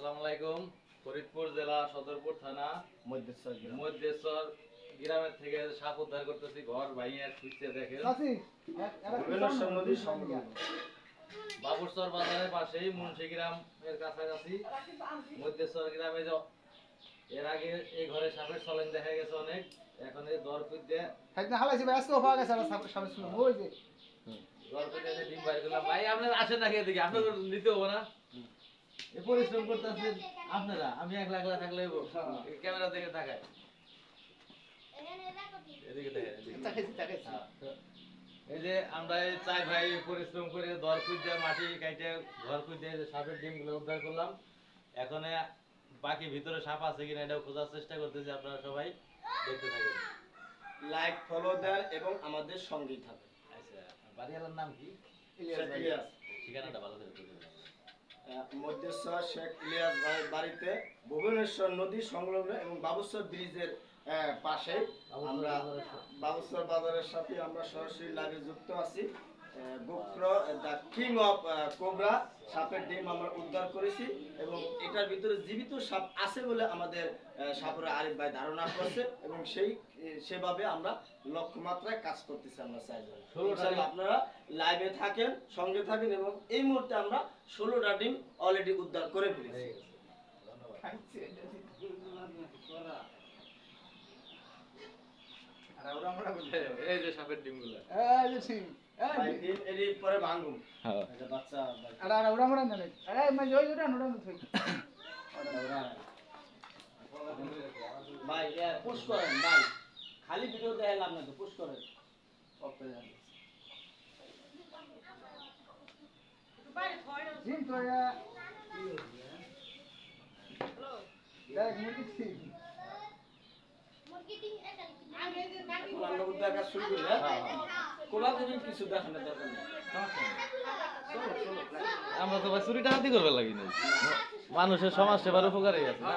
আসসালামু আলাইকুম। ফরিদপুর জেলা সদরপুর থানা মধ্যেশ্বর গ্রামের থেকে সাপ উদ্ধার করতেছি। ঘর ভাইয়া খুঁজতে দেখেন বাবুরচর বাজারের পাশেই মুন্সিগ্রাম এর কাছাকাছি মধ্যেশ্বর গ্রামে। এর আগে এই ঘরে সাপের চলেন দেখা গেছে অনেক। এখন এই দর খুঁজতে দর খুঁজতে ডিম বাইর করলাম। ভাই আপনার আসেন নাকি এদিকে? আপনার নিতে হবো না, পরিশ্রম করতেছেন আপনারা, আমি একলা একলা থাকলে ক্যামেরা দিকে তাকায় এদিকে এই যে আমরা এই চাই ভাই পরিশ্রম করে দর খুঁজতে মাটি কাইটে ঘর খুঁজতে সাপের ডিম গুলো উদ্ধার করলাম। এখন বাকি ভিতরে সাপ আছে কিনা এটাও খোঁজার চেষ্টা করতেছি। আপনারা সবাই দেখতে থাকেন, লাইক ফলো দেন এবং আমাদের সঙ্গেই থাকুন। আচ্ছা, বাড়িওয়ালার নাম কি? ইলিয়াস। ঠিকানাটা ভালো করে মধ্যেশ্বর শেখ ইলিয়াস ভাইয়ের বাড়িতে ভুবনেশ্বর নদী সংলগ্ন এবং বাবুশ্বর ব্রিজের পাশে আমরা বাবুশ্বর বাজারের সাথে আমরা সরাসরি লাইভে যুক্ত আছি। বক্র দ্য কিং অফ কোবরা সাপের ডিম আমরা উদ্ধার করেছি এবং এটার ভিতরে জীবিত সাপ আছে বলে আমাদের সাপুরা আরিফ ভাই ধারণা করছে এবং সেভাবে আমরা লক্ষ্যমাত্রায় কাজ করতেছি। আমরা চাইজন আপনারা লাইভে থাকেন, সঙ্গে থাকেন এবং এই মুহূর্তে আমরা 16টা ডিম অলরেডি উদ্ধার করে ফেলেছি। এই যে সাপের ডিমগুলো পরে ভাঙুন বাচ্চা ভাই পুশ করেন ভাই, খালি ভিডিও দেখালাম না তো, পুশ করেন। আমরা তো চুরিটা হাতি করবে লাগি না, মানুষের সমাজ সেবার উপকারে আছে না।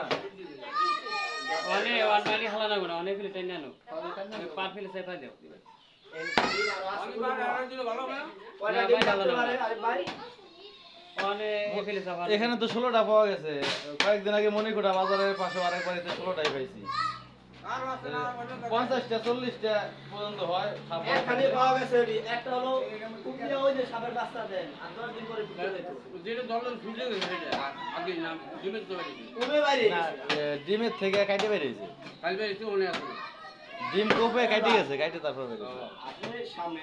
এখানে তো 16টা পাওয়া গেছে। কয়েকদিন আগে মণিকুটা বাজারের পাশে আরেক বাড়িতে 16টাই পাইছি। 50টা 40টা পর্যন্ত হয়। এখানে পাওয়া গেছে একটা হলো কুপিয়া ওই যে সাপের বাচ্চা দেন আর 10 দিন পরে বিক্রি হইতো যেটা দলন ফুলে গেছে এটা আগে নাম ডিমের তো বাইরে কবে বাইরে না, ডিমের থেকে কাটে বেরিয়েছে। কাল বাইরে তো মনে আছে ডিম কোপে কাটে গেছে, কাটে তারপর বেরিয়েছে। আপনি সামনে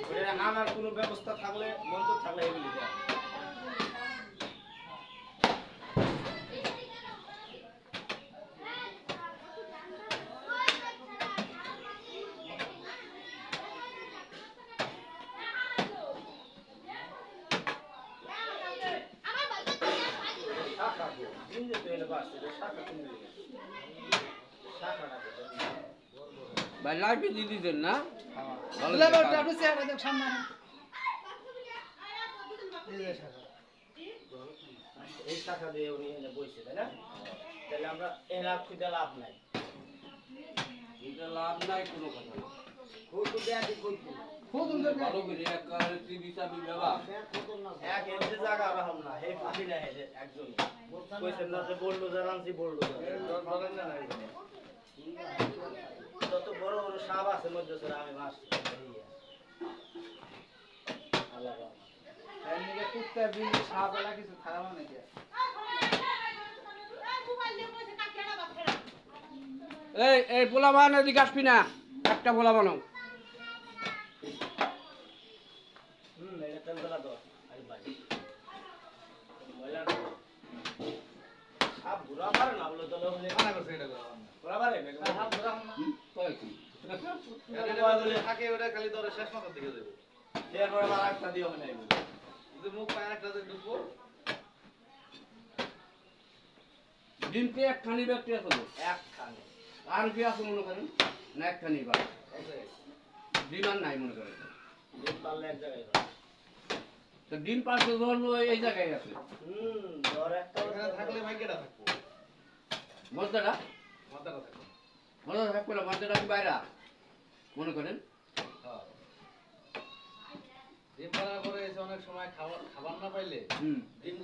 ওটা আনার কোনো ব্যবস্থা থাকলে মন্ত্র থাকলে এগুলি দেন। লাইভে দিয়ে দিতেন না? এই শাখা দিয়ে উনি এনে বইছে তাই না? তাহলে আমরা এরা খুঁজে লাভ নাই, লাভ নাই কোনো কথা না। ভালো করে এক কারণে টিভি চাবি বাবা এক এমনি জায়গা রাখলাম না, এই পাখি না এই যে একজন কইছেন না যে বুলডোজার আনছি, বুলডোজার যত বড় বড় সাপ আছে মধ্যে স্যার আমি মাছ এই পোলা বান এদিকে আসবি না, একটা পোলা বানাও। এটা তেল বেলা দাও আরে ভাই ময়লা সাপ ঘুরা পারে না বলে দলে বলে মানা করছে এটা করে ঘুরা পারে হাত ধরা না কয় কি এটা বলে থাকে, ওটা খালি ধরে শেষ মাথার দিকে যাবে। এরপরে আর একটা দিও না যদি মুখ পায় একটা দিয়ে ঢুকবো। ডিমকে একখানি ব্যক্তি আছে একখানে আর কি আছে মনে করেন না? একখানি বা ডিম আর নাই মনে করেন। ডিম পারলে এক জায়গায় তো ডিম পাশে ধরলো এই জায়গায় আছে। ধর একটা এখানে থাকলে ভাগ্যটা থাকবো, মজাটা মাথাটা থাকবো। মজা থাকবে না, মজাটা কি বাইরা মনে করেন। ডিম পাড়ার পরে এসে অনেক সময় খাবার না পাইলে হুম ডিম